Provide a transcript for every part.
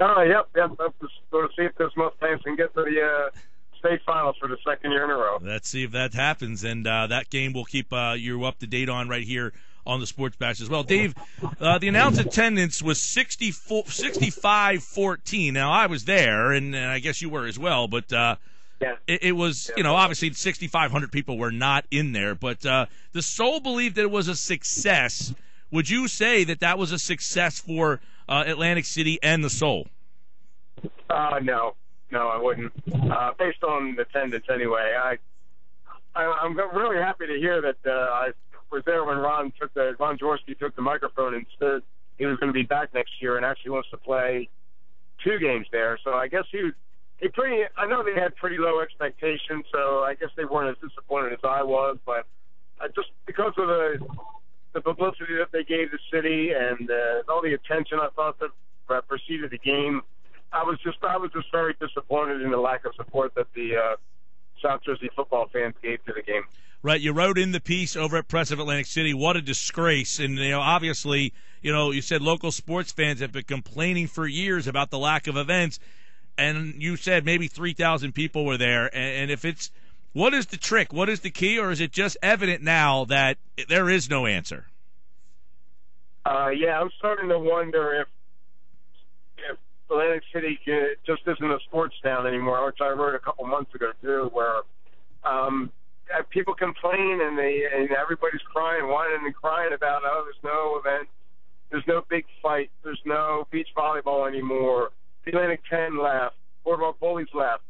Oh, yep. Let's go to see if this Mustangs can get to the state finals for the second year in a row. Let's see if that happens, and that game we'll keep you up to date on right here on the Sports Bash as well. Dave, the announced attendance was 65-14. Now, I was there, and I guess you were as well, but it was, obviously 6,500 people were not in there, but the Soul believed that it was a success. Would you say that was a success for Atlantic City and the Soul? No, I wouldn't. Based on attendance anyway, I'm really happy to hear that I was there when Ron Jaworski took the microphone and said he was going to be back next year and actually wants to play 2 games there. So I guess I know they had pretty low expectations, so I guess they weren't as disappointed as I was, but just because of the publicity that they gave the city and all the attention I thought that preceded the game, I was just very disappointed in the lack of support that the South Jersey football fans gave to the game. Right, you wrote in the piece over at Press of Atlantic City, what a disgrace. And, obviously, you said local sports fans have been complaining for years about the lack of events. And you said maybe 3,000 people were there. And what is the trick? What is the key? Or is it just evident now that there is no answer? Yeah, I'm starting to wonder if Atlantic City just isn't a sports town anymore, which I wrote a couple months ago, too, where people complain and everybody's whining and crying about, there's no event, there's no big fight, there's no beach volleyball anymore, the Atlantic 10 left, Boardwalk Bullies left.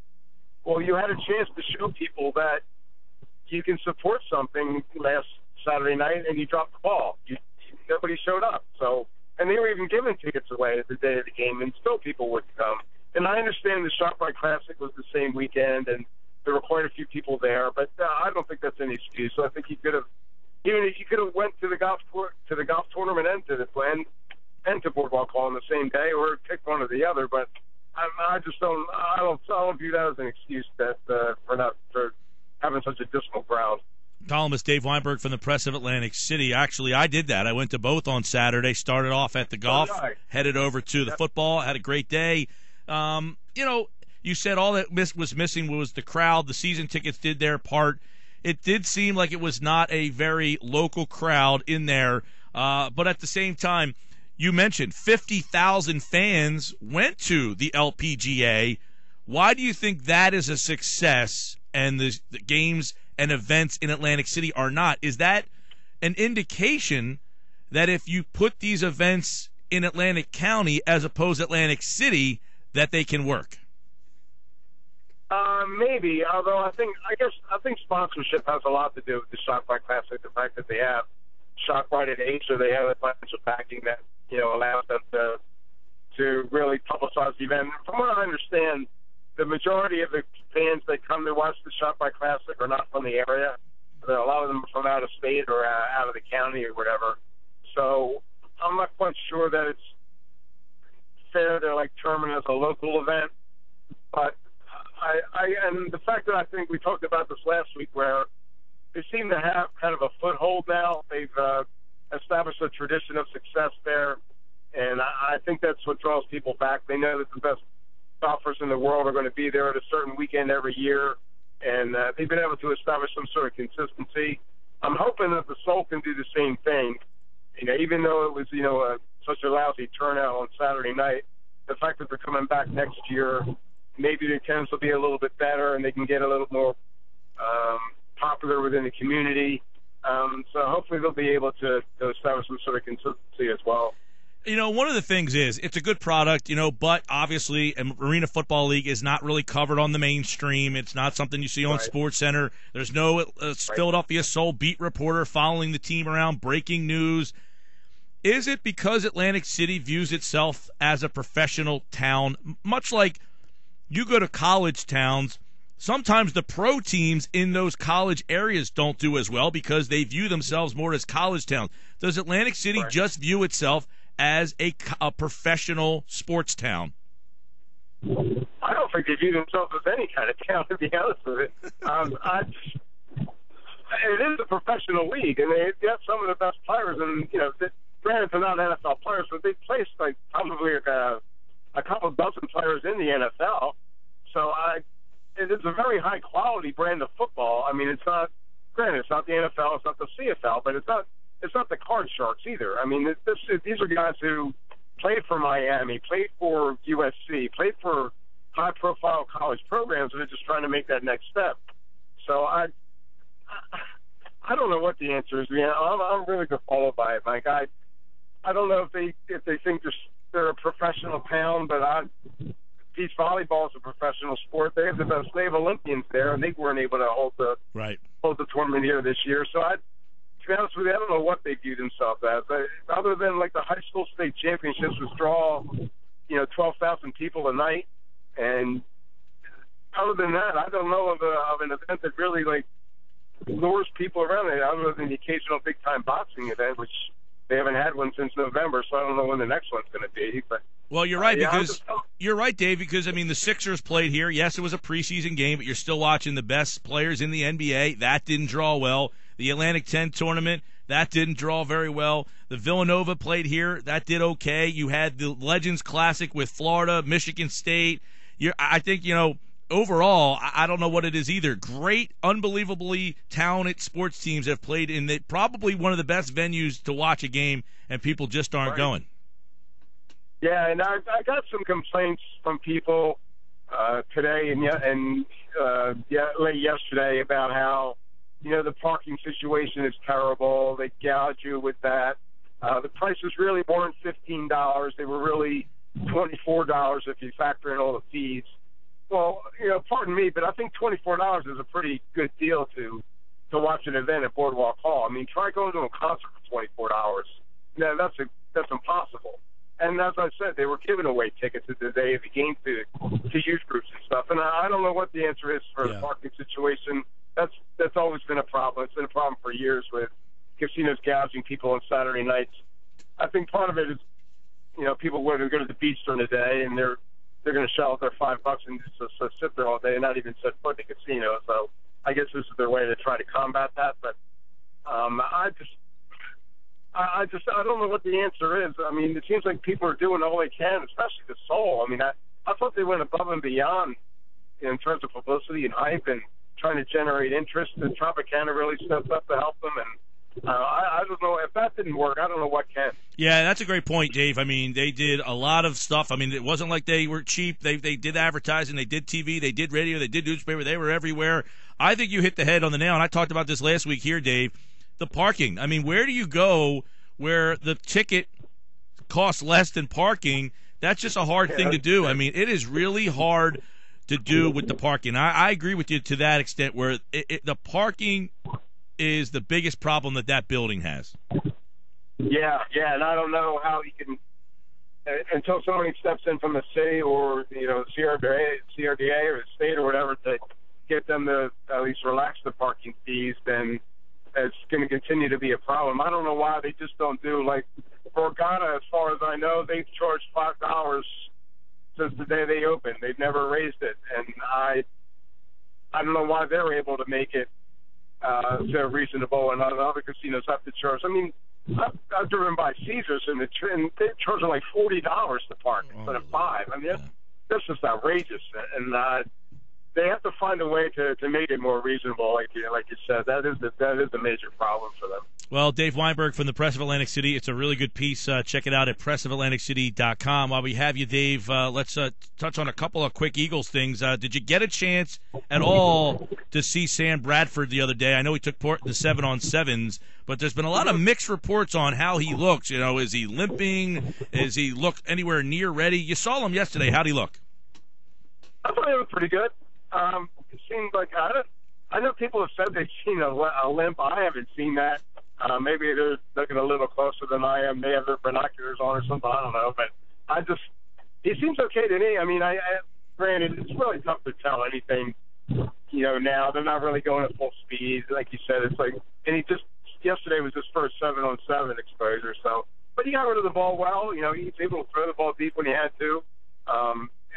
Well, you had a chance to show people that you can support something last Saturday night, and you dropped the ball. Nobody showed up. And they were even giving tickets away the day of the game, and still people wouldn't come. And I understand the ShopRite Classic was the same weekend, and there were quite a few people there, but I don't think that's an excuse. So I think you could have went to the golf tournament and to to Boardwalk Hall on the same day, or pick one or the other. But I don't view that as an excuse for having such a dismal crowd. Columnist Dave Weinberg from the Press of Atlantic City. Actually, I did that. I went to both on Saturday. Started off at the golf, headed over to the football. Had a great day. You said all that was missing was the crowd. The season tickets did their part. It did seem like it was not a very local crowd in there. But at the same time, you mentioned 50,000 fans went to the LPGA. Why do you think that is a success and the games and events in Atlantic City are not? Is that an indication that if you put these events in Atlantic County as opposed to Atlantic City, that they can work? Maybe, although I think sponsorship has a lot to do with the ShopRite Classic. The fact that they have ShopRite at Ace, or they have a financial backing that allows them to really publicize the event. From what I understand, the majority of the fans that come to watch the ShopRite Classic are not from the area. A lot of them are from out of state or out of the county or whatever. So I'm not quite sure that it's fair to term it as a local event. But and the fact that I think we talked about this last week, where they seem to have kind of a foothold now. They've established a tradition of success there, and I think that's what draws people back. They know that the best golfers in the world are going to be there at a certain weekend every year, and they've been able to establish some sort of consistency. I'm hoping that the Soul can do the same thing. Even though it was such a lousy turnout on Saturday night, the fact that they're coming back next year, maybe the attendance will be a little bit better, and they can get a little more popular within the community. So hopefully they'll be able to establish some sort of consistency as well. One of the things is it's a good product, but obviously Arena Football League is not really covered on the mainstream. It's not something you see on SportsCenter. There's no Philadelphia Soul beat reporter following the team around, breaking news. Is it because Atlantic City views itself as a professional town, much like you go to college towns? Sometimes the pro teams in those college areas don't do as well because they view themselves more as college towns. Does Atlantic City just view itself as a professional sports town? I don't think they view themselves as any kind of town, to be honest with it. It is a professional league, and they have some of the best players. And granted, they're not NFL players, but they placed probably a couple dozen players in the NFL. So it is a very high quality brand of football. I mean, it's not, granted, it's not the NFL, it's not the CFL, but it's not the Card Sharks either. I mean, these are guys who played for Miami, played for USC, played for high-profile college programs, and they're just trying to make that next step. So I don't know what the answer is, man. I'm really befuddled by it, Mike. I don't know if they think they're a professional town, but beach volleyball is a professional sport. They have the best. They have Olympians there, and they weren't able to hold the tournament here this year. So to be honest with you, I don't know what they view themselves as. Other than like the high school state championships, which draw 12,000 people a night, and other than that, I don't know of an event that really like lures people around it, other than the occasional big time boxing event, which they haven't had one since November. So I don't know when the next one's going to be. But well, you're right you're right, Dave. Because I mean, the Sixers played here. Yes, it was a preseason game, but you're still watching the best players in the NBA. That didn't draw well. The Atlantic 10 tournament, that didn't draw very well. The Villanova played here. That did okay. You had the Legends Classic with Florida, Michigan State. I think, overall, I don't know what it is either. Great, unbelievably talented sports teams have played in probably one of the best venues to watch a game, and people just aren't going. Yeah, and I got some complaints from people today and late yesterday about how, the parking situation is terrible. They gouge you with that. The prices really weren't $15. They were really $24 if you factor in all the fees. Well, pardon me, but I think $24 is a pretty good deal to watch an event at Boardwalk Hall. I mean, try going to a concert for $24. No, that's impossible. And as I said, they were giving away tickets at the day of the game to youth groups and stuff. And I don't know what the answer is for the parking situation. That's always been a problem. It's been a problem for years with casinos gouging people on Saturday nights. I think part of it is, people want to go to the beach during the day, and they're going to shell out their $5 and just sit there all day and not even set foot in the casino. So I guess this is their way to try to combat that. But I don't know what the answer is. I mean, it seems like people are doing all they can, especially the Soul. I mean, I thought they went above and beyond in terms of publicity and hype and trying to generate interest. And Tropicana really stepped up to help them. And I don't know. If that didn't work, I don't know what can. Yeah, that's a great point, Dave. I mean, they did a lot of stuff. I mean, it wasn't like they were cheap. They did advertising. They did TV. They did radio. They did newspaper. They were everywhere. I think you hit the head on the nail, and I talked about this last week here, Dave. The parking. I mean, where do you go where the ticket costs less than parking? That's just a hard thing to do. I mean, it is really hard to do with the parking. I agree with you to that extent where the parking is the biggest problem that building has. Yeah, and I don't know how you can, until somebody steps in from the city or, CRDA or the state or whatever to get them to at least relax the parking fees, then it's going to continue to be a problem. I don't know why they just don't do, like, Borgata, as far as I know, they've charged $5 since the day they opened. They've never raised it, and I don't know why they're able to make it so reasonable, and other casinos have to charge. I mean, I've driven by Caesars, and they're charging like $40 to park instead of $5. I mean, that's just outrageous, and they have to find a way to make it more reasonable, like you said. That is the major problem for them. Well, Dave Weinberg from the Press of Atlantic City. It's a really good piece. Check it out at pressofatlanticcity.com. While we have you, Dave, let's touch on a couple of quick Eagles things. Did you get a chance at all to see Sam Bradford the other day? I know he took part in the 7-on-7s, but there's been a lot of mixed reports on how he looks. Is he limping? Is he look anywhere near ready? You saw him yesterday. How'd he look? I thought he looked pretty good. It seemed like I know people have said they've seen a limp. I haven't seen that. Maybe they're looking a little closer than I am. They have their binoculars on or something. I don't know. But he seems okay to me. I mean, granted, it's really tough to tell anything, now. They're not really going at full speed. Like you said, it's like, and yesterday was his first 7-on-7 exposure. So, but he got rid of the ball well. He was able to throw the ball deep when he had to.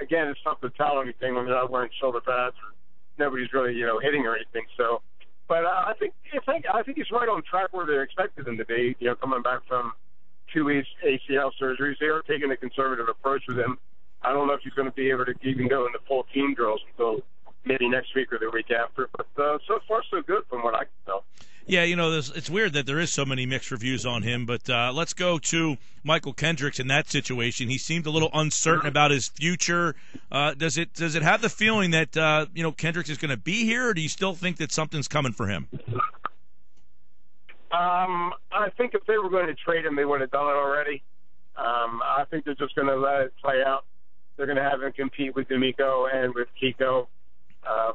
Again, it's tough to tell anything when they're not wearing shoulder pads or nobody's really, hitting or anything. So, but I think he's right on track where they expected him to be. Coming back from 2 ACL surgeries, they are taking a conservative approach with him. I don't know if he's going to be able to even go into full team drills until maybe next week or the week after. But so far, so good from what I can tell. Yeah, it's weird that there is so many mixed reviews on him, but let's go to Michael Kendricks in that situation. He seemed a little uncertain about his future. Does it have the feeling that Kendricks is going to be here, or do you still think that something's coming for him? I think if they were going to trade him, they would have done it already. I think they're just going to let it play out. They're going to have him compete with D'Amico and with Kiko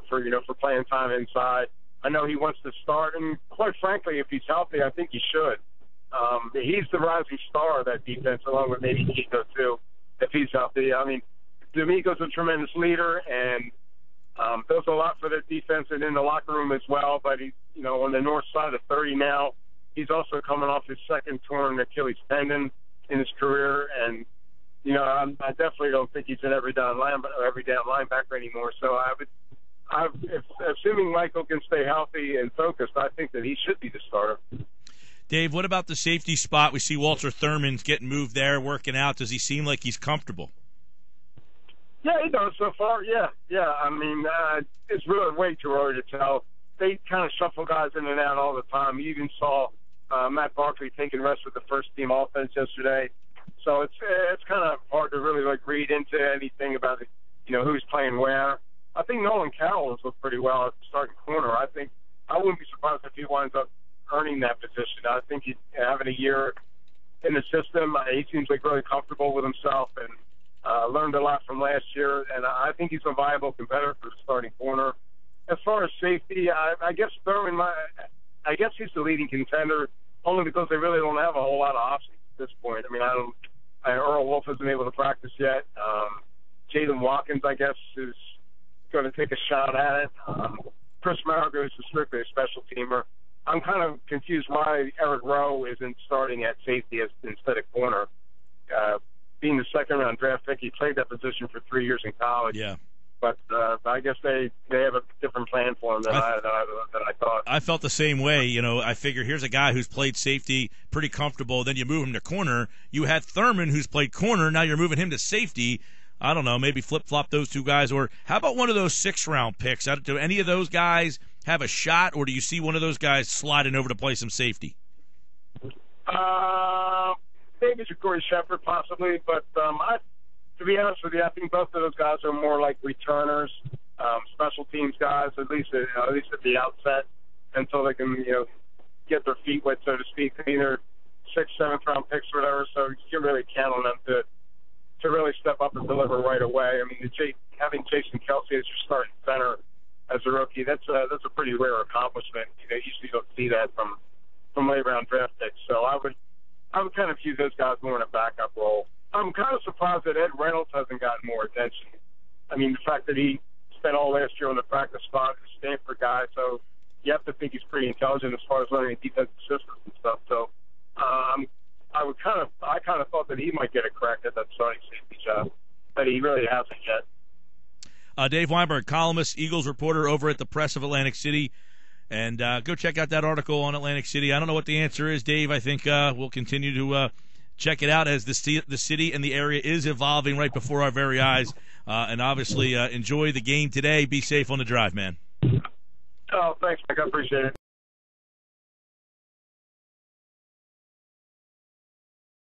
for playing time inside. I know he wants to start, and quite frankly, if he's healthy, I think he should. He's the rising star of that defense, along with maybe Kiko too, if he's healthy. I mean, D'Amico's a tremendous leader and does a lot for their defense and in the locker room as well. But he's on the north side of 30 now. He's also coming off his second torn Achilles tendon in his career, and I definitely don't think he's an every down linebacker anymore. So assuming Michael can stay healthy and focused, I think that he should be the starter. Dave, what about the safety spot? We see Walter Thurman's getting moved there, working out. Does he seem like he's comfortable? Yeah, he does so far. Yeah. I mean, it's really way too early to tell. They kind of shuffle guys in and out all the time. You even saw Matt Barkley taking rest with the first team offense yesterday. So it's kind of hard to really read into anything about who's playing where. I think Nolan Carroll has looked pretty well at the starting corner. I wouldn't be surprised if he winds up earning that position. I think he's having a year in the system. He seems like really comfortable with himself and learned a lot from last year. And I think he's a viable competitor for the starting corner. As far as safety, I guess Thurman, I guess he's the leading contender only because they really don't have a whole lot of options at this point. I mean, Earl Wolf hasn't been able to practice yet. Jalen Watkins, I guess, is going to take a shot at it. Chris Marigo is strictly a special teamer. I'm kind of confused why Eric Rowe isn't starting at safety instead of corner. Being the second-round draft pick, he played that position for 3 years in college. Yeah. But I guess they have a different plan for him than I thought. I felt the same way. I figure here's a guy who's played safety pretty comfortable. Then you move him to corner. You had Thurman who's played corner. Now you're moving him to safety. I don't know, maybe flip-flop those two guys. Or how about one of those sixth-round picks? Do any of those guys have a shot, or do you see one of those guys sliding over to play some safety? Maybe Ja'Cory Shepherd possibly, but to be honest with you, I think both of those guys are more like returners, special teams guys, at least at the outset, until they can get their feet wet, so to speak. Either 6th, 7th round picks or whatever, so you can't really count on them to really step up and deliver right away. I mean, having Jason Kelsey as your starting center as a rookie, that's a pretty rare accomplishment. Usually you don't see that from late round draft picks. So I would kind of view those guys more in a backup role. I'm kind of surprised that Ed Reynolds hasn't gotten more attention. I mean, the fact that he spent all last year on the practice spot, a Stanford guy, so you have to think he's pretty intelligent as far as learning defensive systems and stuff. So I kind of thought that he might get a crack at that starting safety job, but he really hasn't yet. Dave Weinberg, columnist, Eagles reporter over at the Press of Atlantic City. And go check out that article on Atlantic City. I don't know what the answer is, Dave. I think we'll continue to check it out as the city and the area is evolving right before our very eyes. And obviously enjoy the game today. Be safe on the drive, man. Oh, thanks, Mike. I appreciate it.